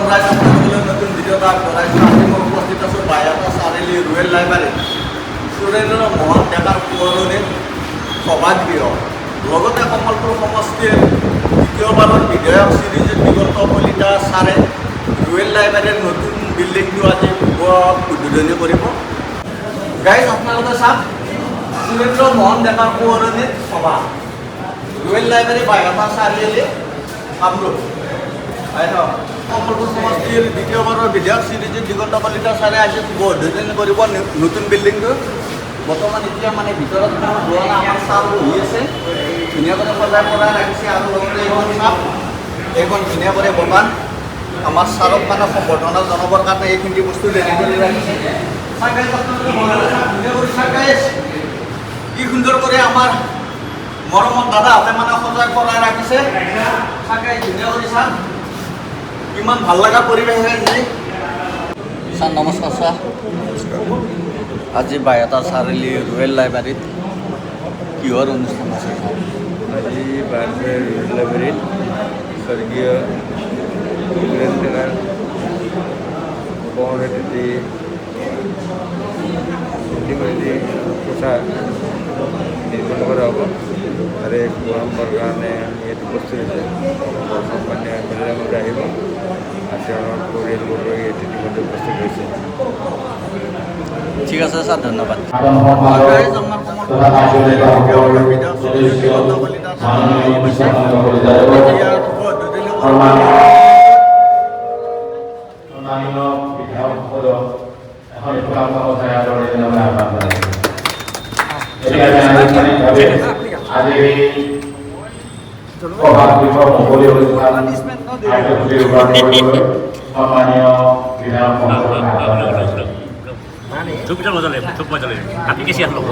Sunrise আপনাদেৰ নতুন video আগবঢ়াইছোঁ। আজি মই উপস্থিত আছোঁ বাইহাটা চাৰিআলি ৰুৰেল লাইব্ৰেৰীত সুৰেন্দ্ৰ মোহন ডেকাৰ পুৰণিৰ সভাগৃহ লগতে কমলপুৰ সমষ্টিৰ দ্বিতীয়বাৰৰ বিধায়ক শ্ৰীযুত দিগন্ত কলিতা ছাৰে ৰুৰেল লাইব্ৰেৰীৰ নতুন বিল্ডিংটো আজি উদ্বোধনী কৰিব। গাইজ আপোনালোকে চাওক, সুৰেন্দ্ৰ মোহন ডেকাৰ পুৰণিৰ সভা ৰুৰেল লাইব্ৰেৰী বাইহাটা চাৰিআলি কামৰূপ। কমলপুৰ সমষ্টিৰ দ্বিতীয়বাৰৰ বিধায়ক শ্ৰীযুত দিগন্ত কলিতা ছাৰে আজি উদ্বোধনী কৰিব নতুন বিল্ডিংটো। বৰ্তমান এতিয়া মানে ভিতৰত যোৱা নাই, আমাৰ ছাৰ বহি আছে, ধুনীয়াকৈ সজাই পৰাই ৰাখিছে। আৰু লগতে এইখন চাপ, এইখন ধুনীয়া কৰি বগান আমাৰ ছাৰক মানে সম্বৰ্ধনা জনাবৰ কাৰণে এইখিনি বস্তু ৰেডি কৰি ৰাখিছে। কি সুন্দৰ কৰি আমাৰ মৰমত দাদাহঁতে মানে সজাই পৰাই ৰাখিছে। চাগে ধুনীয়া কৰি চাওক, ইমান ভাল লগা পৰিৱেশ আজি। ছাৰ নমস্কাৰ। ছাৰ আজি বাইহাটা চাৰিআলি ৰুৰেল লাইব্ৰেৰীত কিহৰ অনুষ্ঠান আছে? আজি বাইহাটা ৰুৰেল লাইব্ৰেৰীত স্বৰ্গীয় সুৰেন ডেকাৰ সভাপতি প্ৰচাৰ নিৰ্মাণ কৰা হ'ব। তাৰে শুভাৰম্ভৰ কাৰণে ইয়াত উপস্থিত হৈছে সন্মানীয় মেলেৰামতে আহিব আৰু তেওঁৰ পৰিয়ালবৰ্গ ইয়াত ইতিমধ্যে উপস্থিত হৈছে। ঠিক আছে ছাৰ, ধন্যবাদ। Cukup masa lagi, cukup masa lagi. Tapi kesian loh.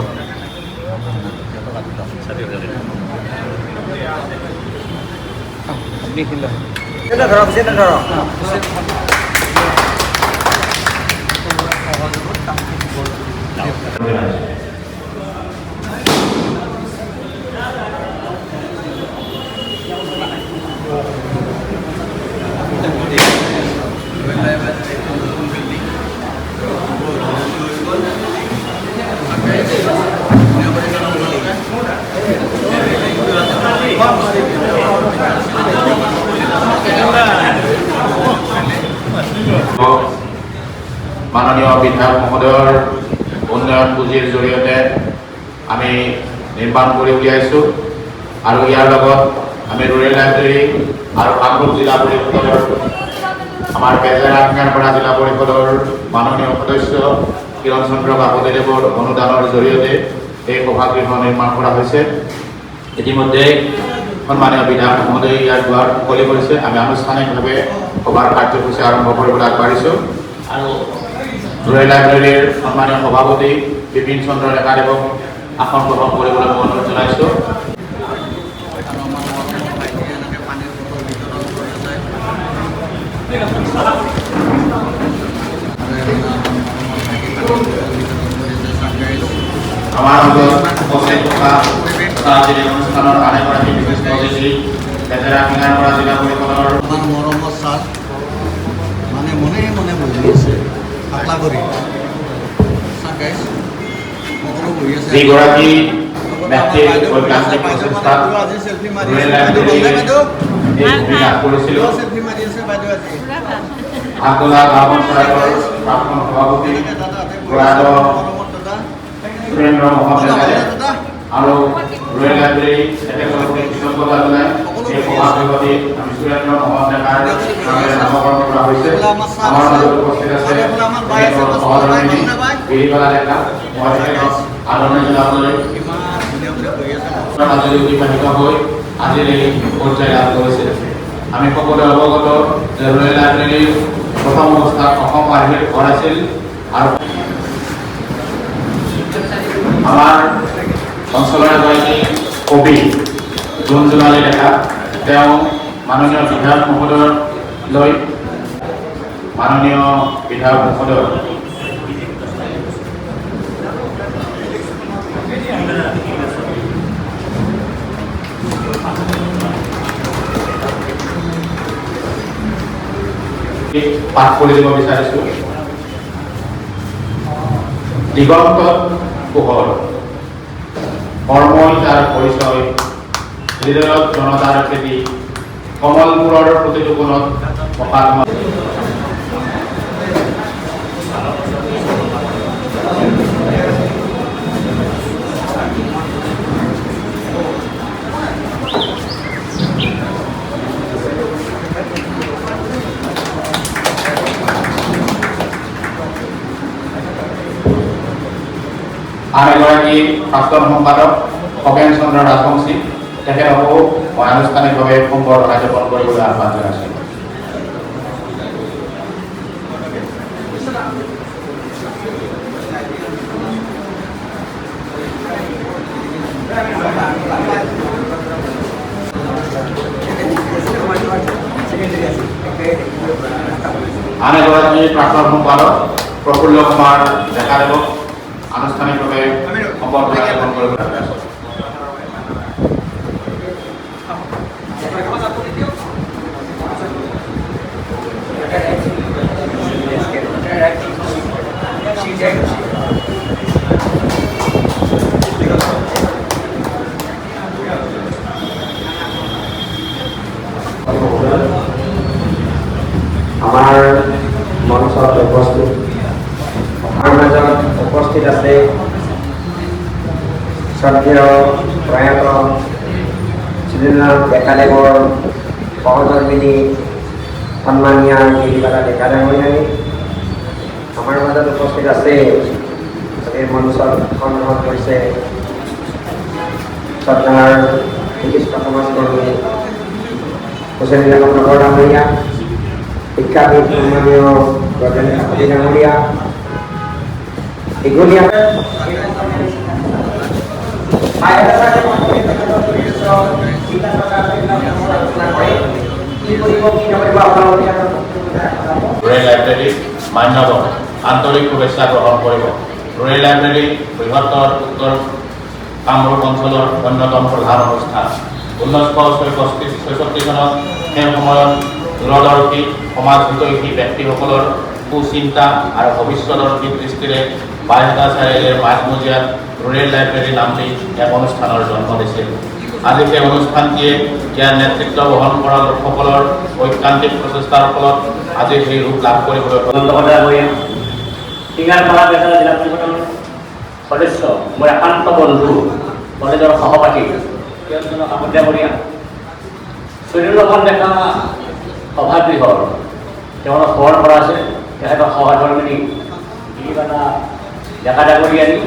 Kita dorong, kita dorong. মাননীয় বিধায়ক মহোদয়ৰ উন্নয়ন পুঁজিৰ জৰিয়তে আমি নিৰ্মাণ কৰি উলিয়াইছোঁ আৰু ইয়াৰ লগত আমি ৰুৰেল লাইব্ৰেৰী আৰু কামৰূপ জিলা পৰিষদৰ আমাৰ বেজেৰাংগাৰপাৰা জিলা পৰিষদৰ মাননীয় সদস্য কিৰণ চন্দ্ৰ কাকতিদেৱৰ অনুদানৰ জৰিয়তে এই সভাগৃহ নিৰ্মাণ কৰা হৈছে। ইতিমধ্যে সন্মানীয় বিধায়ক মহোদয়ে ইয়াৰ দুৱাৰ মুকলি কৰিছে। আমি আনুষ্ঠানিকভাৱে সভাৰ কাৰ্যসূচী আৰম্ভ কৰিবলৈ আগবাঢ়িছোঁ আৰু ৰুৰেল লাইব্ৰেৰীৰ সন্মানীয় সভাপতি বিপিন চন্দ্ৰ ডেকাদেৱক আসন গ্ৰহণ কৰিবলৈ মই অনুৰোধ জনাইছোঁ। আমাৰ মাজত উপস্থিত থকা আজি অনুষ্ঠানৰ আন এগৰাকী বিশেষ অতিথি বেজেৰাংগাৰপাৰা জিলা পৰিষদৰ আমাৰ মৰমৰ ছাৰ মানে মনে মনে বহি আছে, পাগলা কৰি যিগৰাকী ব্যক্তিৰ ঐকান্তিক প্ৰচেষ্টাত ৰুৰেল লাইব্ৰেৰীয়ে এই ভূমিকা কৰিছিল। আগতলা গাঁও পঞ্চায়তৰ প্ৰাক্তন সভাপতি প্ৰয়াত সুৰেন্দ্ৰ মোহন ডেকাৰে আৰু ৰুৰেল লাইব্ৰেৰী তেখেতৰ প্ৰতি কৃতজ্ঞতা জনাই এই সভাগৃহটি আমি সুৰেন্দ্ৰ মোহন ডেকাৰ নামেৰে নামকৰণ কৰা হৈছে। আমাৰ মাজত উপস্থিত আছে তেখেতৰ সহধৰ্মিনী বিৰিকলা ডেকা। মই তেখেতক আদৰণি জনাবলৈ মাজুলী অতিবাহিত হৈ আজিৰ এই পৰ্যায় লাভ কৰিছে। আমি সকলোৱে অৱগত যে ৰুৰেল লাইব্ৰেৰীৰ প্ৰথম অৱস্থাত অসম আৰ্হিৰ ঘৰ আছিল আৰু আমাৰ অঞ্চলৰ এগৰাকী কবি জোনজোনালী ডেকা, তেওঁ মাননীয় বিধায়ক মহোদয়লৈ পাঠ কৰি দিব বিচাৰিছোঁ। দিগন্ত পোহৰ, কৰ্মই তাৰ পৰিচয়, হৃদয়ত জনতাৰ খেতি, কমলপুৰৰ প্ৰতিটো কোণত প্ৰকাশ। আন এগৰাকী প্ৰাক্তন সম্পাদক খগেন চন্দ্ৰ ৰাজবংশী, তেখেতকো মই আনুষ্ঠানিকভাৱে সম্বৰ্ধনা জ্ঞাপন কৰিবলৈ আহ্বান জনাইছোঁ। আন এগৰাকী প্ৰাক্তন সম্পাদক প্ৰফুল্ল কুমাৰ ডেকাদেৱক আনুষ্ঠানিকভাৱে সম্বৰ্ধনা জ্ঞাপন কৰিবলৈ আহ্বান। আমাৰ মঞ্চত উপস্থিত আছে শ্ৰদ্ধেয় প্ৰয়াত শ্ৰীনাথ ডেকাদেৱৰ সহধৰ্মিনী সন্মানীয় গিৰিবালা ডেকা ডাঙৰীয়ানী। আমাৰ মাজত উপস্থিত আছে এই মঞ্চত সন্মান কৰিছে শ্ৰদ্ধাৰ বিশিষ্ট সমাজকৰ্মী হুছেইন নগৰ ডাঙৰীয়া, শিক্ষাবিদ সন্মানীয় গজেন কাকতি ডাঙৰীয়া, দীঘলীয়া ৰুৰেল লাইব্ৰেৰী মান্যৱৰ আন্তৰিক শুভেচ্ছা গ্ৰহণ কৰিব। ৰুৰেল লাইব্ৰেৰী বৃহত্তৰ উত্তৰ কামৰূপ অঞ্চলৰ অন্যতম প্ৰধান অনুষ্ঠান। 1966 চনত সেই সময়ত দূৰদৰ্শী সমাজ হিতৈষী ব্যক্তিসকলৰ সুচিন্তা আৰু ভৱিষ্যদৰ্শী দৃষ্টিৰে বাইহাটা চাৰিআলিৰ মাজমজিয়াত ৰুৰেল লাইব্ৰেৰী নামটি এক অনুষ্ঠানৰ জন্ম দিছিল। আজি সেই অনুষ্ঠানটিয়ে ইয়াৰ নেতৃত্ব বহন কৰা লোকসকলৰ ঐকান্তিক প্ৰচেষ্টাৰ ফলত আজি সেই ৰূপ লাভ কৰিবলৈ টিঙাৰপাৰা জিলা পৰিষদৰ সদস্য, মোৰ একান্ত বন্ধু, কলেজৰ সহপাঠী তেওঁজনক কাকতীয়া কৰিয়া চৈতন্যখন দেখা সভাগৃহৰ তেওঁলোক খবৰ কৰা আছে। তেখেতৰ সহধৰ্মিনী গিৰিবালা ডেকা ডাঙৰীয়ানী,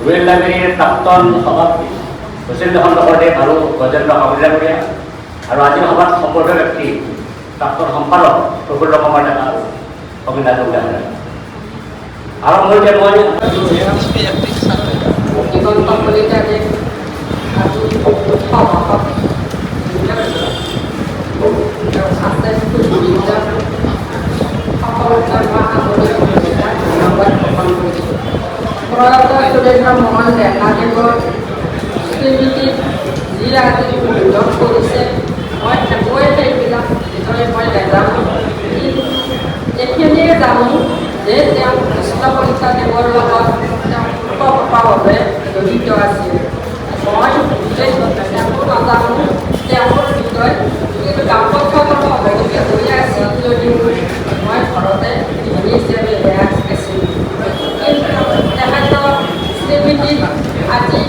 ৰুৰেল লাইব্ৰেৰীৰ প্ৰাক্তন সভাপতি হুছেইন নগৰদেৱ আৰু গজেন্দ্ৰ কাকতি ডাঙৰীয়া, আৰু আজিৰ সভাত সম্বৰ্ধিত ব্যক্তি প্ৰাক্তন সম্পাদক প্ৰফুল্ল কুমাৰ ডেকা আৰু খগেন ডাঙৰীয়া। আৰম্ভণিতে মই মোহন ডেকাদেৱৰ স্মৃতিত যি আজি উল্লেখ কৰিছে, মই একোৱে সেইবিলাক বিষয়ে মই নাজানো। এইখিনিয়ে জানো যে তেওঁ কৃষ্ণ কলিতা দেৱৰ লগত তেওঁ ওতঃপ্ৰোতভাৱে জড়িত আছিল। মই একো নাজানো তেওঁৰ বিষয়ে, কিন্তু দাম্পত্যজনৰ অৱগত হৈ আছিল যদিও মই ঘৰতে গৃহিণী হিচাপে বেয়া আছিলোঁ। তেখেতৰ স্মৃতিত আজি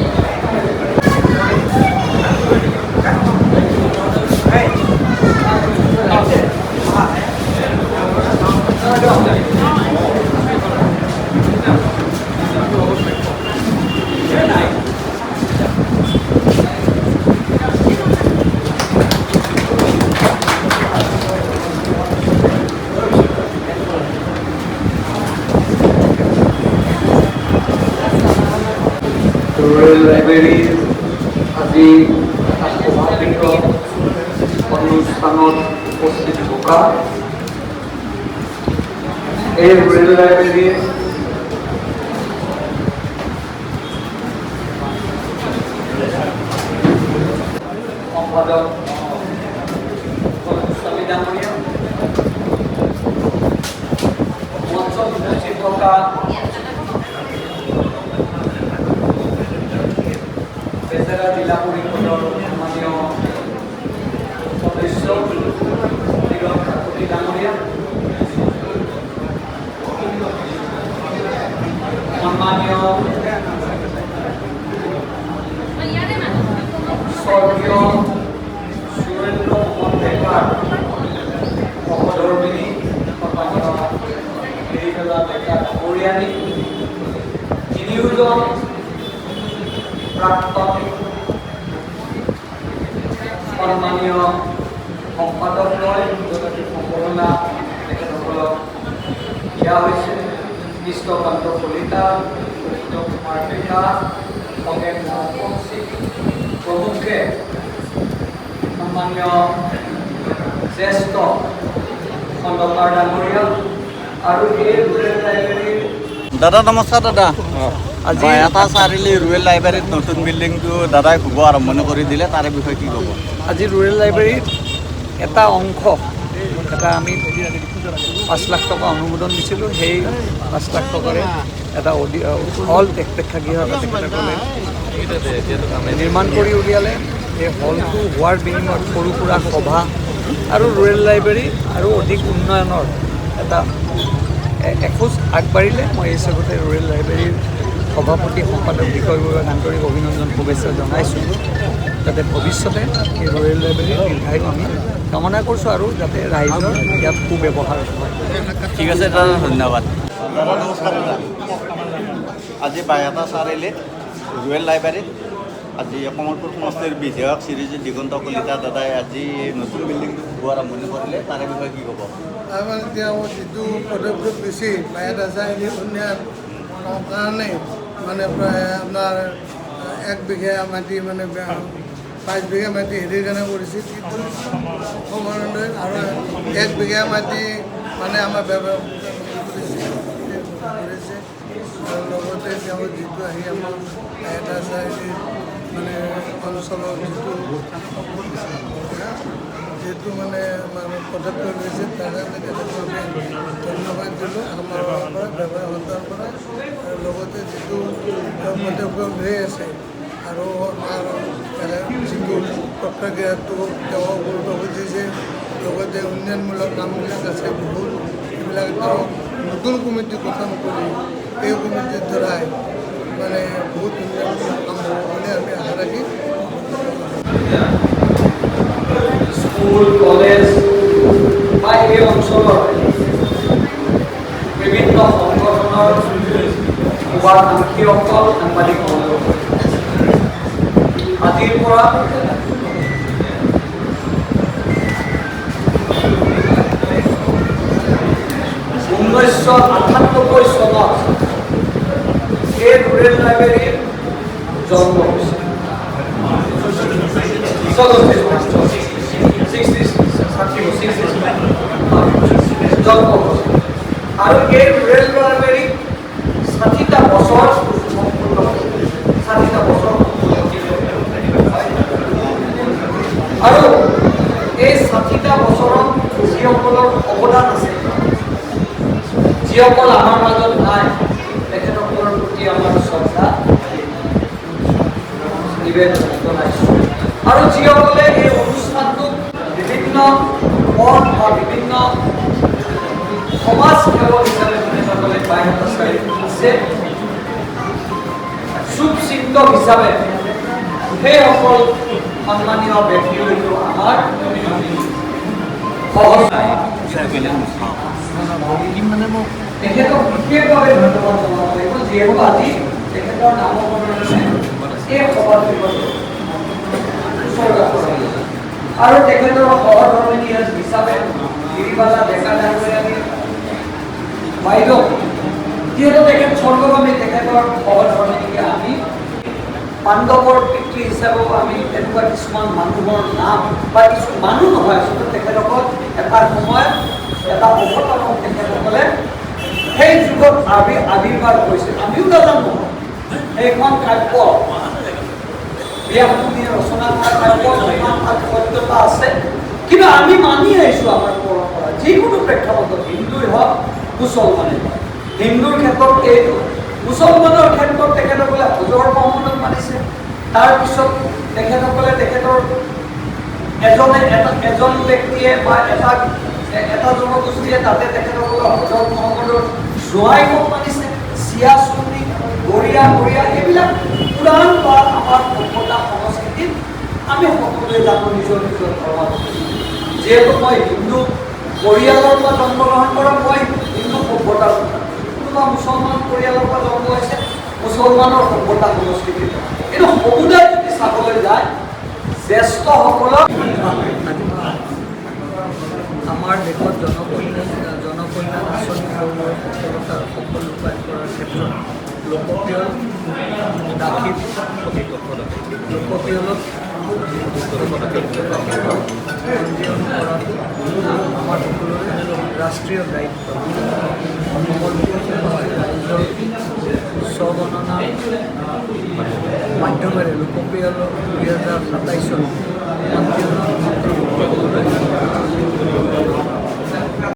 ৰুৰেল লাইব্ৰেৰীৰ আজি সভাপতিত্ব অনুষ্ঠানত উপস্থিত থকা এই ৰুৰেল লাইব্ৰেৰীৰ সম্পাদক তথা বেচেৰা জিলা পৰিষদৰ সন্মানীয় সদস্য নীৰৱ কাকতি ডাঙৰীয়া, সন্মানীয় স্বৰ্গীয় সুৰেন্দ্ৰ মোহন ডেকাৰ সহধৰ্মিনী, সন্মানীয় গিৰিবেলা ডেকা ডাঙৰীয়ানী, তিনিওজন প্ৰাক্তন সন্মানীয় সম্পাদকদ্বয় সম্বৰ্ধনা তেখেতসকলক দিয়া হৈছে। কৃষ্ণকান্ত কলিতা, উত্তম কুমাৰ ডেকা, খগেন বংশী প্ৰমুখে সন্মানীয় জ্যেষ্ঠ খণ্ডকাৰ ডাঙৰীয়া আৰু এই ৰুৰেল লাইব্ৰেৰীৰ দাদা নমস্কাৰ। দাদা আজি এটা চাৰিআলি ৰুৰেল লাইব্ৰেৰীত নতুন বিল্ডিংটো দাদাই শুভ আৰম্ভণি কৰি দিলে, তাৰে বিষয়ে কি ক'ব? আজি ৰুৰেল লাইব্ৰেৰীত এটা অংশ এটা আমি 5 লাখ টকা অনুমোদন দিছিলোঁ। সেই 5 লাখ টকাৰে এটা হল প্ৰেক্ষাগৃহ এটা তেখেতসকলে নিৰ্মাণ কৰি উলিয়ালে। এই হলটো হোৱাৰ বিনিময়ত সৰু সুৰা সভা আৰু ৰুৰেল লাইব্ৰেৰী আৰু অধিক উন্নয়নৰ এটা এখোজ আগবাঢ়িলে। মই এই হিচাপতে ৰুৰেল লাইব্ৰেৰীৰ সভাপতি সম্পাদক বিষয়বোৰক আন্তৰিক অভিনন্দন শুভেচ্ছা জনাইছোঁ, যাতে ভৱিষ্যতে এই ৰুৰেল লাইব্ৰেৰীৰ দীৰ্ঘায়ু আমি কামনা কৰিছোঁ আৰু যাতে ৰাইজৰ ইয়াত সুব্যৱহাৰ হয়। ঠিক আছে দাদা, ধন্যবাদ। দাদা নমস্কাৰ। দাদা আজি বাইহাটা চাৰিআলিত ৰুৰেল লাইব্ৰেৰীত আজি কমলপুৰ সমষ্টিৰ বিধায়ক শ্ৰীযুত দিগন্ত কলিতা দাদাই আজি নতুন বিল্ডিংটো শুভ আৰম্ভণি কৰিলে, তাৰে বিষয়ে কি ক'ব? আমাৰ এতিয়া যিটো পদক্ষেপ দিছে বাইহাটা চাৰিআলি উন্নয়নৰ কাৰণে মানে প্ৰায় আপোনাৰ 1 বিঘা মাটি মানে 5 বিঘা মাটি হেৰিৰ কাৰণে কৰিছে সমানলৈ, আৰু 1 বিঘা মাটি মানে আমাৰ ব্যৱহাৰ কৰিছে। আৰু লগতে তেওঁ যিটো আহি আমাৰ বাইহাটা চাৰিআলি মানে অঞ্চলৰ যিটো মানে পদক্ষেপ লৈছে তাৰ কাৰণে তেখেতলোকে ধন্যবাদ দিলোঁ আমাৰ পৰা, ব্যৱসায় সন্থাৰ পৰা। আৰু লগতে যিটো পদক্ষেপ লৈ আছে আৰু আমাৰ যিটো প্ৰেক্ষাগৃহটো তেওঁ কৰিব খুজিছে, লগতে উন্নয়নমূলক কামবিলাক আছে বহুত, এইবিলাক তেওঁ নতুন কমিটি গঠন কৰি এই কমিটিৰ দ্বাৰাই মানে বহুত উন্নয়নমূলক কাম হ'ব বুলি আমি আশা ৰাখি স্কুল, কলেজ বা এই অঞ্চলৰ বিভিন্ন সংগঠনৰ শুভাকাংক্ষীসকল, সাংবাদিকসকল আজিৰ পৰা 1998 চনত এই ৰুৰেল লাইব্ৰেৰীৰ জন্ম হৈছে। জন্ম হৈছে আৰু এই ৰুৰেল লাইব্ৰেৰী 60টা বছৰ সম্পূৰ্ণ, 60টা বছৰ আৰু এই 60টা বছৰত যিসকলৰ অৱদান আছে, যিসকল আমাৰ মাজত নাই, তেখেতসকলৰ প্ৰতি আমাৰ শ্ৰদ্ধা নিবেদন জনাইছোঁ। আৰু যিসকলে এই অনুষ্ঠানটোক বিভিন্ন পথ বা বিভিন্ন সমাজ সেৱক হিচাপে তেখেতসকলে বাইহাটা চাৰিআলিত আছে, শুভচিন্তক হিচাপে সেইসকল সন্মানীয় ব্যক্তিলৈকেও আমাৰ তেখেতক বিশেষভাৱে ধন্যবাদ জনাব লাগিব, যিহেতু আজি তেখেতৰ নামকৰণে এই সভাটো আৰু তেখেতৰ সহধৰ্মিনী হিচাপে গিৰিবালা ডেকা ডাঙৰীয়ানী বাইদেউ, যিহেতু তেখেত স্বৰ্গগামী, তেখেতৰ সহধৰ্মিনীকে আমি পাণ্ডৱৰ পিতৃ হিচাপেও আমি তেনেকুৱা কিছুমান মানুহৰ নাম বা কিছু মানুহ নহয়, আচলতে তেখেতসকল এটা সময়ত এটা অৱতাৰক তেখেতসকলে সেই যুগত আৱিৰ্ভাৱ কৰিছিল। আমিও নাজানো সেইখন কাব্য ব্যাসদেৱে ৰচনা কৰা কাব্যত কিমান সত্যতা আছে, কিন্তু আমি মানি আহিছোঁ আমাৰ পৰম্পৰা, যিকোনো প্ৰেক্ষাপটত হিন্দুই হওক মুছলমানেই হওক। হিন্দুৰ ক্ষেত্ৰত এইটো, মুছলমানৰ ক্ষেত্ৰত তেখেতসকলে হজৰ মহম্মদক মানিছে। তাৰপিছত তেখেতসকলে তেখেতৰ এজন ব্যক্তিয়ে বা এটা জনগোষ্ঠীয়ে তাতে তেখেতসকলে হজৰ মহম্মদৰ জোৱাইকক মানিছে। চিয়া চুন্নি, গৰিয়া এইবিলাক পুৰাণ বা আমাৰ সভ্যতা সংস্কৃতিত আমি সকলোৱে জানো নিজৰ নিজৰ ধৰ্মত। যিহেতু মই হিন্দু পৰিয়ালৰ পৰা জন্মগ্ৰহণ কৰা, মই হিন্দু সভ্যতাৰ কথা, কোনোবা মুছলমান পৰিয়ালৰ পৰা জন্ম হৈছে মুছলমানৰ সভ্যতা সংস্কৃতিৰ কথা। কিন্তু সমুদায় যদি চাবলৈ যায়, জ্যেষ্ঠসকলক আমাৰ দেশত জনকল্যাণ আঁচনিসমূহৰ সফলতাৰ সফল ৰূপায়ণ কৰাৰ ক্ষেত্ৰত লোকপিয়ল দাখিল লোকপিয়লত পঞ্জীয়ন কৰাটো আমাৰ সকলোৰে ৰাষ্ট্ৰীয় দায়িত্ব। ৰাইজৰ স্বগণনাৰ মাধ্যমেৰে লোকপিয়লৰ 2027 চনত পঞ্জীয়নৰ